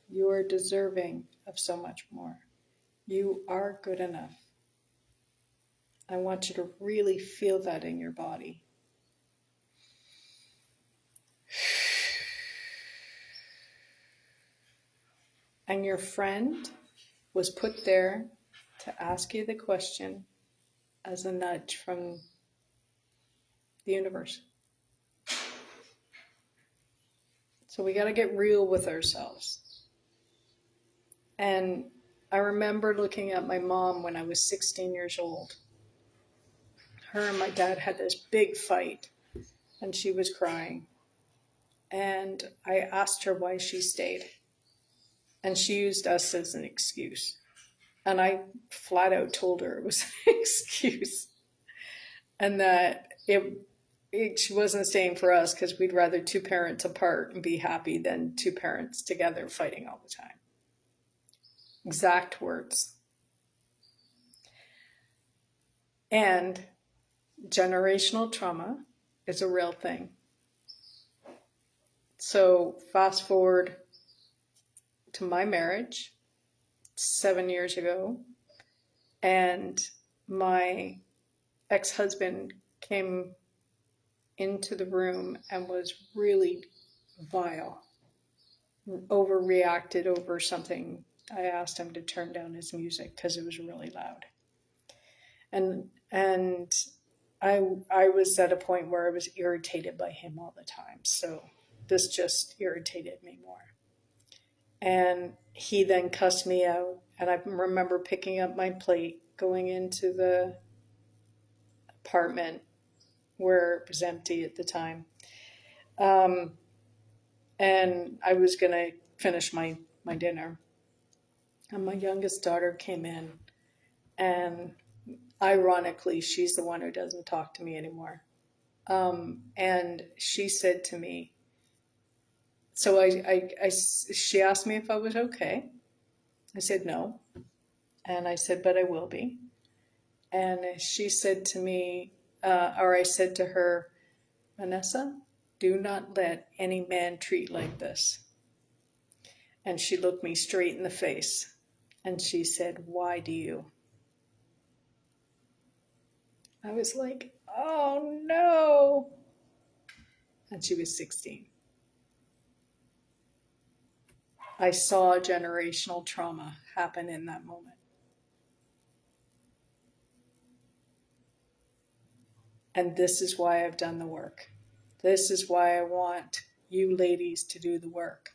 You are deserving of so much more. You are good enough. I want you to really feel that in your body. And your friend was put there to ask you the question as a nudge from the universe. So we got to get real with ourselves. And I remember looking at my mom when I was 16 years old. Her and my dad had this big fight, and she was crying. And I asked her why she stayed. And she used us as an excuse. And I flat out told her it was an excuse. And that she wasn't staying for us because we'd rather two parents apart and be happy than two parents together fighting all the time. Exact words. And generational trauma is a real thing. So fast forward to my marriage 7 years ago, and my ex-husband came into the room and was really vile, overreacted over something. I asked him to turn down his music because it was really loud. And I was at a point where I was irritated by him all the time. So this just irritated me more. And he then cussed me out. And I remember picking up my plate, going into the apartment where it was empty at the time. And I was going to finish my dinner. And my youngest daughter came in. And ironically, she's the one who doesn't talk to me anymore. And she said to me, so she asked me if I was okay. I said no. And I said, but I will be. And she said to me, or I said to her, Vanessa, do not let any man treat like this. And she looked me straight in the face. And she said, why do you? I was like, oh no. And she was 16. I saw generational trauma happen in that moment. And this is why I've done the work. This is why I want you ladies to do the work.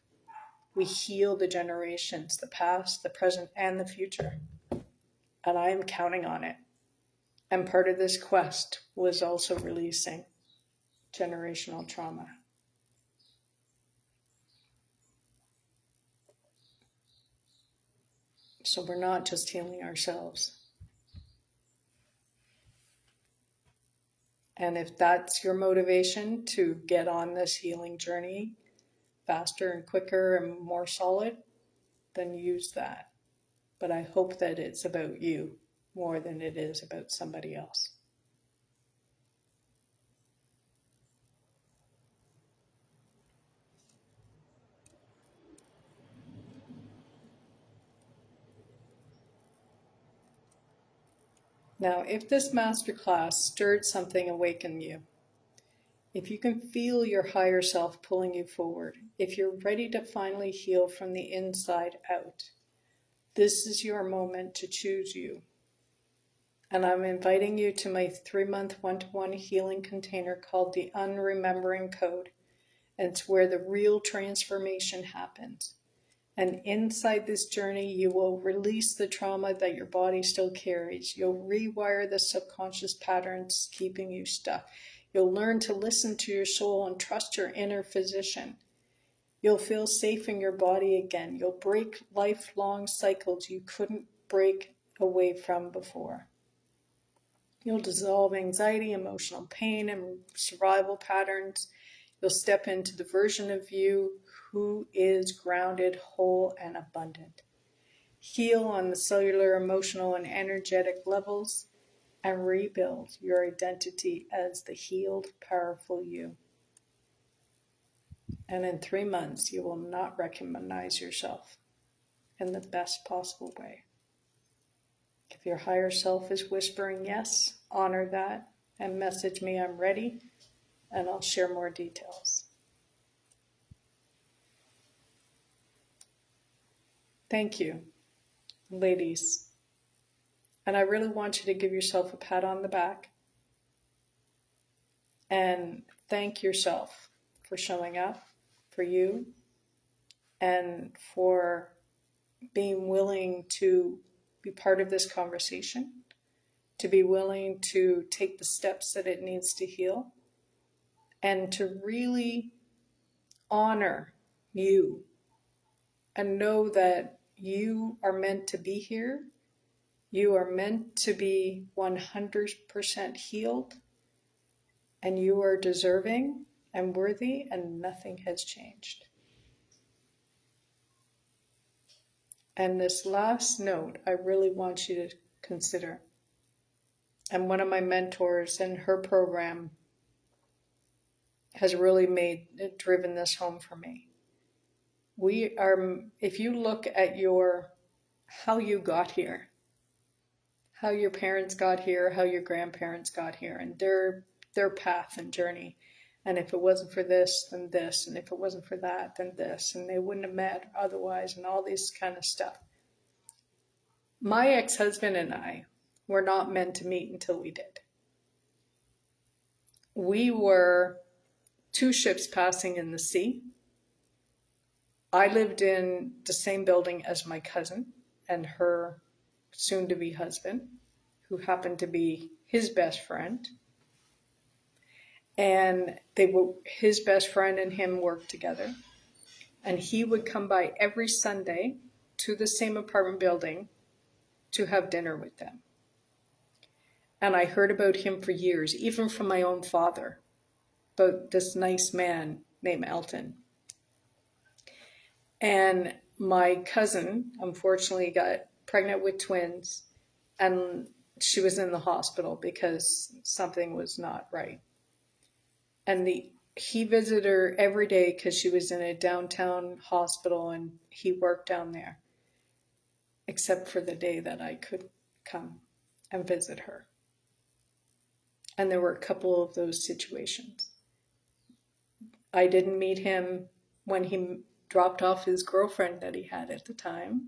We heal the generations, the past, the present, and the future. And I am counting on it. And part of this quest was also releasing generational trauma. So we're not just healing ourselves. And if that's your motivation to get on this healing journey faster and quicker and more solid, then use that. But I hope that it's about you more than it is about somebody else. Now, if this masterclass stirred something awake in you, if you can feel your higher self pulling you forward, if you're ready to finally heal from the inside out, this is your moment to choose you. And I'm inviting you to my 3-month one-to-one healing container called the Unremembering Code. And it's where the real transformation happens. And inside this journey, you will release the trauma that your body still carries. You'll rewire the subconscious patterns keeping you stuck. You'll learn to listen to your soul and trust your inner physician. You'll feel safe in your body again. You'll break lifelong cycles you couldn't break away from before. You'll dissolve anxiety, emotional pain, and survival patterns. You'll step into the version of you who is grounded, whole, and abundant. Heal on the cellular, emotional, and energetic levels, and rebuild your identity as the healed, powerful you. And in 3 months, you will not recognize yourself in the best possible way. If your higher self is whispering yes, honor that and message me I'm ready, and I'll share more details. Thank you, ladies. And I really want you to give yourself a pat on the back and thank yourself for showing up for you and for being willing to be part of this conversation, to be willing to take the steps that it needs to heal, and to really honor you and know that you are meant to be here. You are meant to be 100% healed, and you are deserving and worthy, and nothing has changed. And this last note, I really want you to consider. And one of my mentors in her program has really driven this home for me. We are, if you look at how you got here, how your parents got here, how your grandparents got here, and their path and journey. And if it wasn't for this, then this, and if it wasn't for that, then this, and they wouldn't have met otherwise, and all this kind of stuff. My ex-husband and I were not meant to meet until we did. We were 2 ships passing in the sea. I lived in the same building as my cousin and her soon-to-be husband, who happened to be his best friend. And his best friend and him worked together. And he would come by every Sunday to the same apartment building to have dinner with them. And I heard about him for years, even from my own father, about this nice man named Elton. And my cousin, unfortunately, got pregnant with twins, and she was in the hospital because something was not right. And he visited her every day because she was in a downtown hospital, and he worked down there, except for the day that I could come and visit her. And there were a couple of those situations. I didn't meet him when he dropped off his girlfriend that he had at the time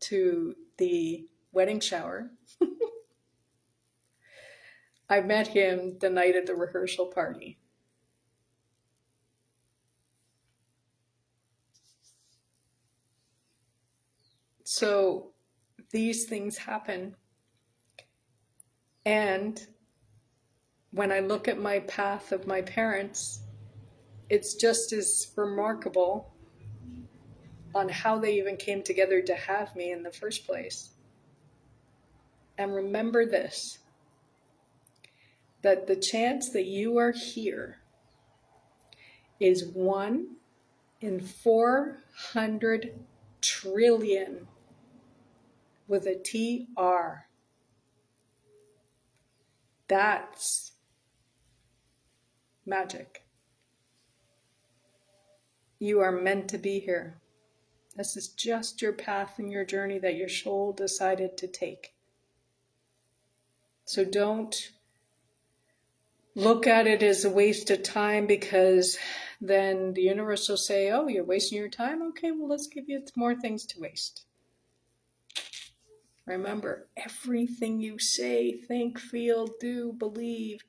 to the wedding shower. I met him the night of the rehearsal party. So these things happen. And when I look at my path of my parents, it's just as remarkable on how they even came together to have me in the first place. And remember this, that the chance that you are here is 1 in 400 trillion with a TR. That's magic. You are meant to be here. This is just your path and your journey that your soul decided to take. So don't look at it as a waste of time, because then the universe will say, oh, you're wasting your time? Okay, well, let's give you more things to waste. Remember, everything you say, think, feel, do, believe,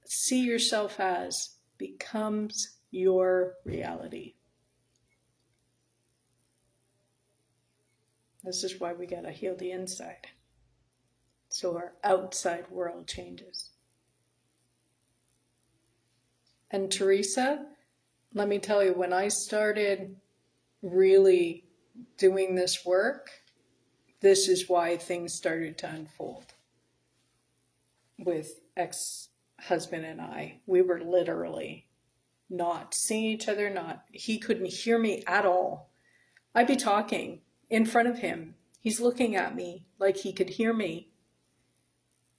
see yourself as, becomes your reality. This is why we gotta heal the inside, so our outside world changes. And Teresa, let me tell you, when I started really doing this work, this is why things started to unfold. with ex-husband and I. We were literally not seeing each other, he couldn't hear me at all. I'd be talking in front of him. He's looking at me like he could hear me.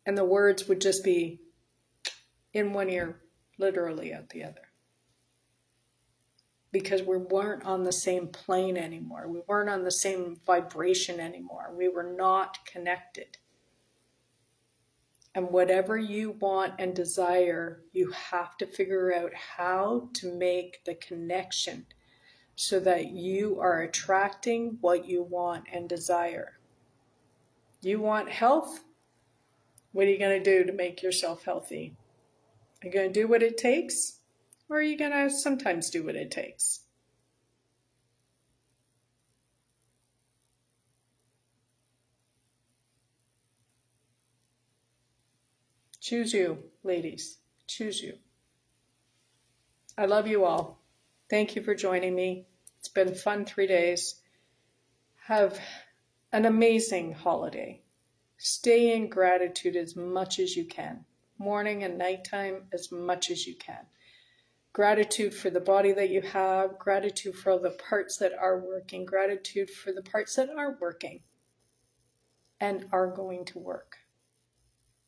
And the words would just be in one ear, literally out the other. Because we weren't on the same plane anymore. We weren't on the same vibration anymore. We were not connected. And whatever you want and desire, you have to figure out how to make the connection so that you are attracting what you want and desire. You want health? What are you going to do to make yourself healthy? Are you going to do what it takes? Or are you going to sometimes do what it takes? Choose you, ladies. Choose you. I love you all. Thank you for joining me. It's been fun 3 days. Have an amazing holiday. Stay in gratitude as much as you can. Morning and nighttime as much as you can. Gratitude for the body that you have. Gratitude for all the parts that are working. Gratitude for the parts that aren't working and are going to work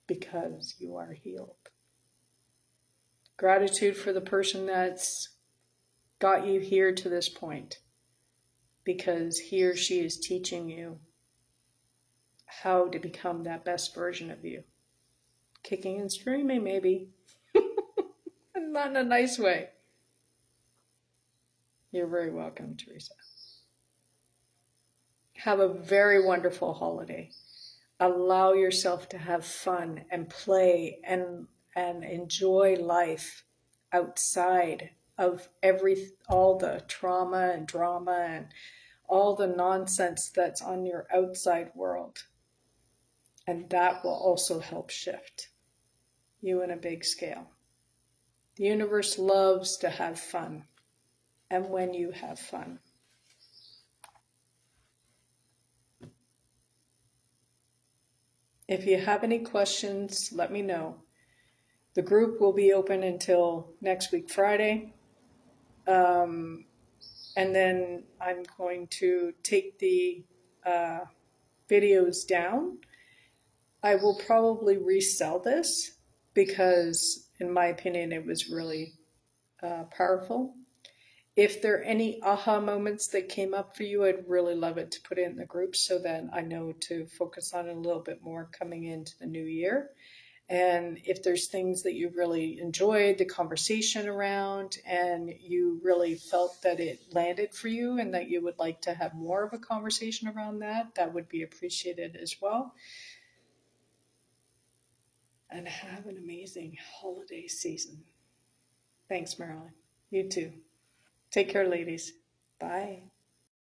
because you are healed. Gratitude for the person that's got you here to this point because he or she is teaching you how to become that best version of you. Kicking and screaming, maybe. Not in a nice way. You're very welcome, Teresa. Have a very wonderful holiday. Allow yourself to have fun and play and enjoy life outside of all the trauma and drama and all the nonsense that's on your outside world. And that will also help shift you in a big scale. The universe loves to have fun. And when you have fun. If you have any questions, let me know. The group will be open until next week, Friday. And then I'm going to take the videos down. I will probably resell this because, in my opinion, it was really powerful. If there are any aha moments that came up for you, I'd really love it to put it in the group so that I know to focus on it a little bit more coming into the new year. And if there's things that you really enjoyed the conversation around and you really felt that it landed for you and that you would like to have more of a conversation around that, that would be appreciated as well. And have an amazing holiday season. Thanks, Marilyn. You too. Take care, ladies. Bye.